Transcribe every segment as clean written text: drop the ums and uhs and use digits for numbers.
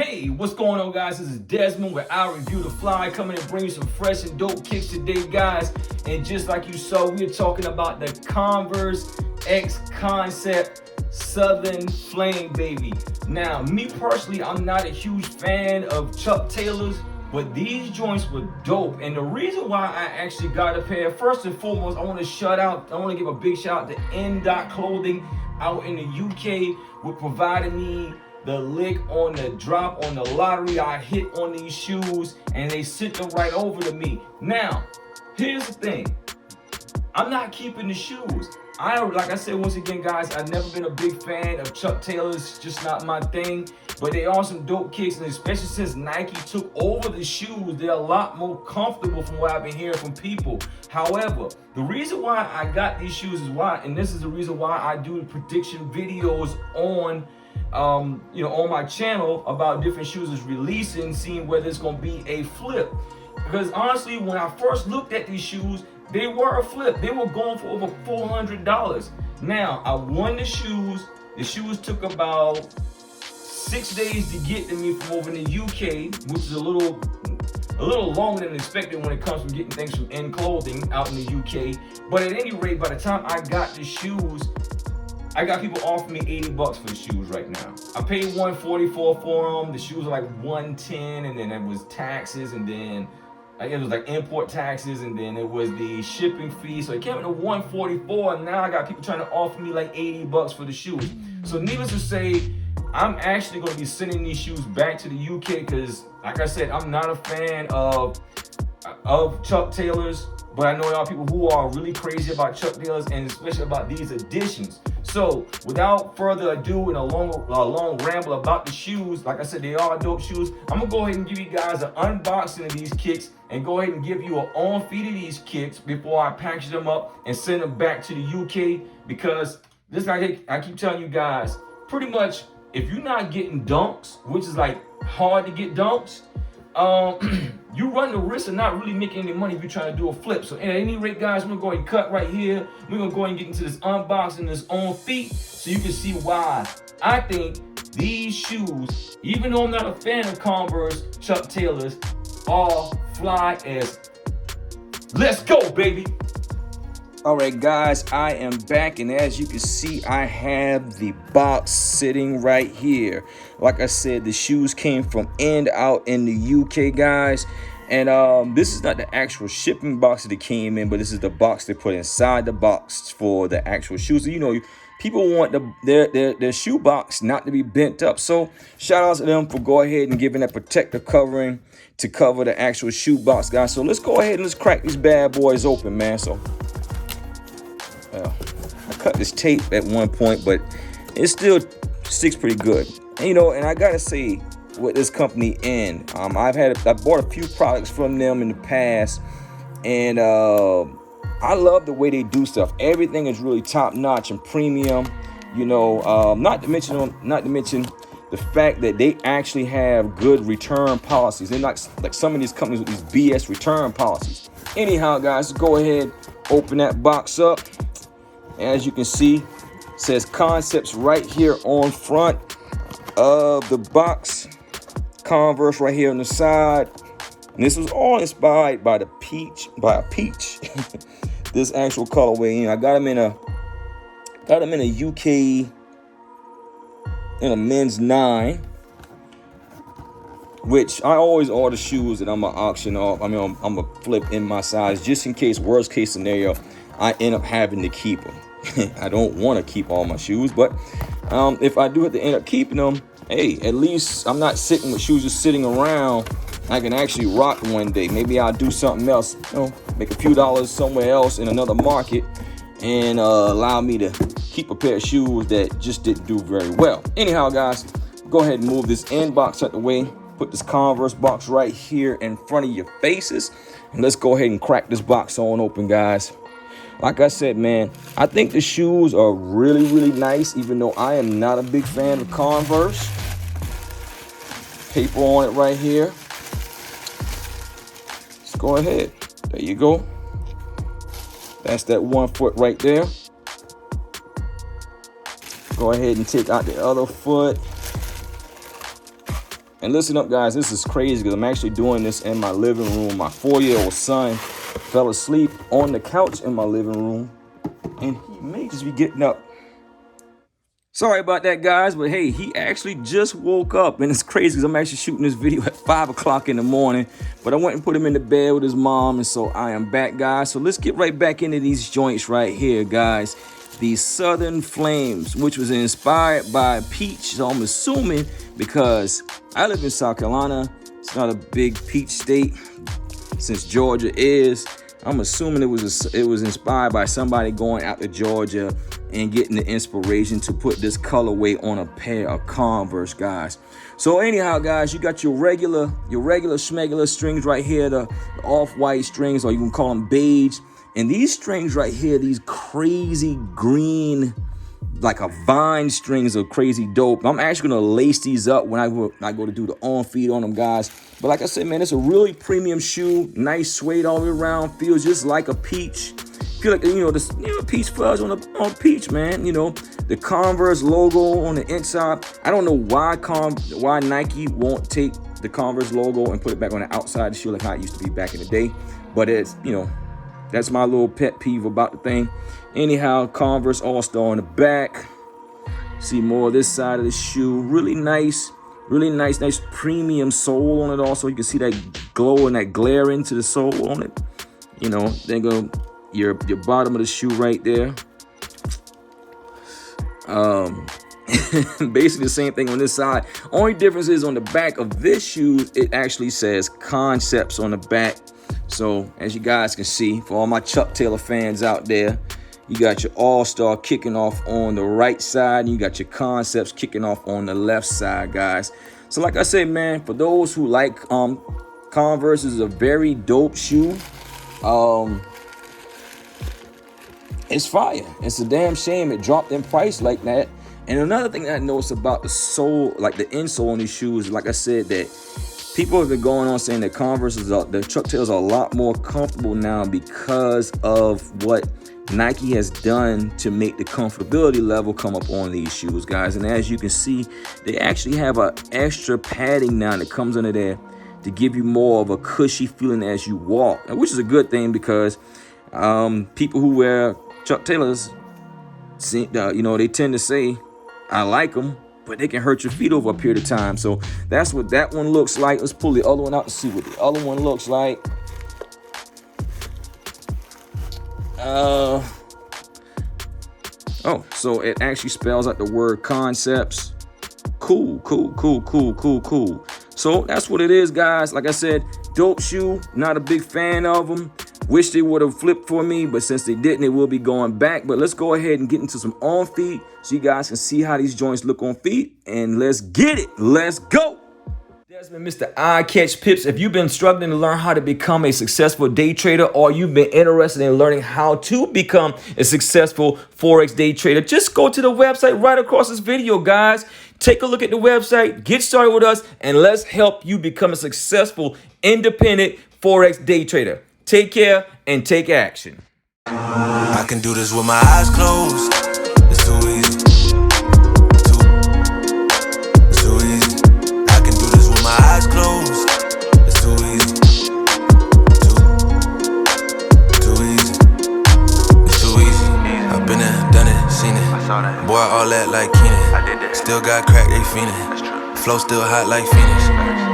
Hey, what's going on, guys? This is Desmond with Our Review the Fly, coming and bring you some fresh and dope kicks today, guys. And just like you saw, we're talking about the Converse X Concept Southern Flame, baby. Now, me personally, I'm not a huge fan of Chuck Taylors, but these joints were dope. And the reason why I actually got a pair, first and foremost, I want to give a big shout out to Clothing out in the UK with providing me the lick on the drop on the lottery I hit on these shoes, and they sent them right over to me. Now, here's the thing. I'm not keeping the shoes. Like I said, once again, guys, I've never been a big fan of Chuck Taylors, just not my thing. But they are some dope kicks, and especially since Nike took over the shoes, they're a lot more comfortable from what I've been hearing from people. However, the reason why I got these shoes is why, and this is the reason why I do the prediction videos on on my channel about different shoes is releasing, seeing whether it's gonna be a flip. Because honestly, when I first looked at these shoes, they were a flip. They were going for over $400. Now, I won the shoes. The shoes took about 6 days to get to me from over in the UK, which is a little longer than expected when it comes to getting things from Clothing out in the UK. But at any rate, by the time I got the shoes, I got people offering me $80 for the shoes right now. I paid $144 for them. The shoes are like $110, and then it was taxes, and then it was like import taxes, and then it was the shipping fee. So it came to $144, and now I got people trying to offer me like $80 for the shoes. So needless to say, I'm actually going to be sending these shoes back to the UK because, like I said, I'm not a fan of Chuck Taylors, but I know there are people who are really crazy about Chuck Taylors, and especially about these editions. So without further ado and a long ramble about the shoes, like I said, they are dope shoes. I'm gonna go ahead and give you guys an unboxing of these kicks and go ahead and give you an on feed of these kicks before I package them up and send them back to the UK, because this, I keep telling you guys, pretty much if you're not getting dunks, which is like hard to get dunks, you run the risk of not really making any money if you're trying to do a flip. So at any rate, guys, we're gonna go ahead and cut right here. We're gonna go ahead and get into this unboxing, this on feet, so you can see why I think these shoes, even though I'm not a fan of Converse Chuck Taylors, are fly as. Let's go, baby. All right, guys, I am back, and as you can see, I have the box sitting right here. Like I said, the shoes came from out in the UK, guys, and this is not the actual shipping box that it came in, but this is the box they put inside the box for the actual shoes. So, you know, people want their shoe box not to be bent up, so shout out to them for go ahead and giving that protective covering to cover the actual shoe box, guys. So let's go ahead and let's crack these bad boys open, man. So I cut this tape at one point, but it still sticks pretty good. And, and I gotta say, with this company I bought a few products from them in the past, and I love the way they do stuff. Everything is really top notch and premium. Not to mention the fact that they actually have good return policies. They're not like some of these companies with these BS return policies. Anyhow, guys, go ahead, open that box up. As you can see, it says Concepts right here on front of the box. Converse right here on the side. And this was all inspired by a peach. This actual colorway. I got them in a UK in a men's 9, which I always order shoes that I'm gonna auction off. I'm gonna flip in my size, just in case, worst case scenario, I end up having to keep them. I don't want to keep all my shoes, but if I do have to end up keeping them, hey, at least I'm not sitting with shoes just sitting around. I can actually rock one day. Maybe I'll do something else, make a few dollars somewhere else in another market, and allow me to keep a pair of shoes that just didn't do very well. Anyhow, guys, go ahead and move this end box out the way. Put this Converse box right here in front of your faces, and let's go ahead and crack this box on open, guys. Like I said, man, I think the shoes are really, really nice, even though I am not a big fan of Converse. Paper on it right here. Let's go ahead. There you go. That's that 1 foot right there. Go ahead and take out the other foot. And listen up, guys, this is crazy because I'm actually doing this in my living room. My 4-year-old son fell asleep on the couch in my living room, and he may just be getting up. Sorry about that, guys, but hey, he actually just woke up, and it's crazy because I'm actually shooting this video at 5 o'clock in the morning, but I went and put him in the bed with his mom, and so I am back, guys. So let's get right back into these joints right here, guys. The Southern Flames, which was inspired by peach, so I'm assuming because I live in South Carolina, it's not a big peach state, since Georgia is. I'm assuming it was inspired by somebody going out to Georgia and getting the inspiration to put this colorway on a pair of Converse, guys. So anyhow, guys, you got your regular schmegular strings right here, the off-white strings, or you can call them beige. And these strings right here, these crazy green, like a vine strings, are crazy dope. I'm actually gonna lace these up when I go to do the on feed on them, guys. But like I said, man, it's a really premium shoe. Nice suede all the way around. Feels just like a peach. Feel like the peach fuzz on peach, man. The Converse logo on the inside. I don't know why Nike won't take the Converse logo and put it back on the outside of the shoe like how it used to be back in the day. But it's that's my little pet peeve about the thing. Anyhow, Converse All Star on the back. See more of this side of the shoe. Really nice premium sole on it also. You can see that glow and that glare into the sole on it. Then go your bottom of the shoe right there. Basically the same thing on this side. Only difference is on the back of this shoe, it actually says Concepts on the back. So as you guys can see, for all my Chuck Taylor fans out there, you got your All-Star kicking off on the right side, and you got your Concepts kicking off on the left side, guys. So like I said, man, for those who like Converse, is a very dope shoe. It's fire. It's a damn shame it dropped in price like that. And another thing that I noticed about the sole, like the insole on these shoes, like I said, that people have been going on saying that Converse the Chuck Tails are a lot more comfortable now because of what Nike has done to make the comfortability level come up on these shoes, guys. And as you can see, they actually have an extra padding now that comes under there to give you more of a cushy feeling as you walk, which is a good thing because people who wear Chuck Taylors, they tend to say, I like them, but they can hurt your feet over a period of time. So that's what that one looks like. Let's pull the other one out to see what the other one looks like. So it actually spells out the word Concepts. Cool. So that's what it is, guys. Like I said, dope shoe. Not a big fan of them. Wish they would have flipped for me, but since they didn't, it will be going back. But let's go ahead and get into some on feet so you guys can see how these joints look on feet. And let's get it. Let's go. Desmond, Mr. Eye Catch Pips. If you've been struggling to learn how to become a successful day trader, or you've been interested in learning how to become a successful Forex day trader, just go to the website right across this video, guys. Take a look at the website, get started with us, and let's help you become a successful independent Forex day trader. Take care and take action. I can do this with my eyes closed. It's too easy. It's too easy. I can do this with my eyes closed. It's too easy. Too easy. It's too easy. I've been there, done it, seen it. Boy, all that like Keenan. Still got crack, they fiendin'. Flow still hot like Phoenix.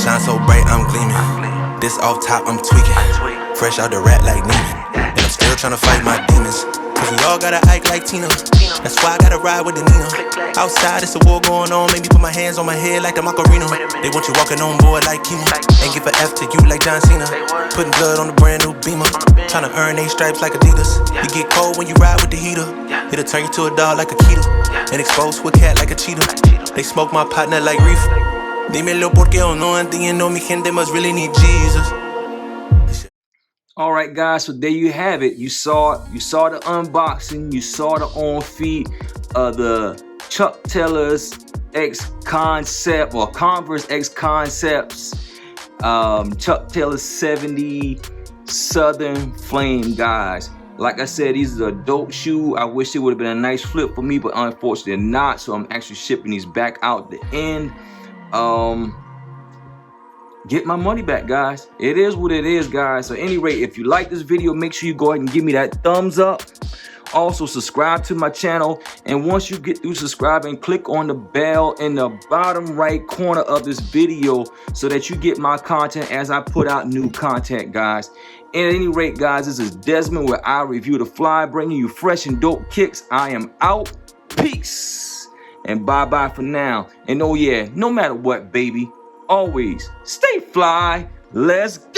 Shine so bright, I'm gleaming. This off top, I'm tweaking. Fresh out the rat like Neiman. And I'm still tryna fight my demons. Cause we all gotta act like Tina. That's why I gotta ride with the Nina. Outside, it's a war going on. Maybe put my hands on my head like the Macarena. They want you walking on board like Kima. And give an F to you like John Cena. Putting blood on the brand new Beamer. Tryna earn they stripes like Adidas. You get cold when you ride with the heater. It'll turn you to a dog like a Keto. And expose to a cat like a cheetah. They smoke my partner like reefer. Dímelo porque yo no entiendo. Mi gente must really need Jesus. All right, guys, so there you have it. You saw the unboxing, you saw the on feet of the Chuck Taylor's X Concept, or Converse X Concepts, Chuck Taylor 70 Southern Flame, guys. Like I said, these are a dope shoe. I wish it would have been a nice flip for me, but unfortunately not. So I'm actually shipping these back out the end. get my money back, guys. It is what it is, guys. So at any rate, if you like this video, make sure you go ahead and give me that thumbs up. Also, subscribe to my channel. And once you get through subscribing, click on the bell in the bottom right corner of this video so that you get my content as I put out new content, guys. And at any rate, guys, this is Desmond where I review the fly, bringing you fresh and dope kicks. I am out. Peace. And bye-bye for now. And oh yeah, no matter what, baby, always stay fly. Let's go.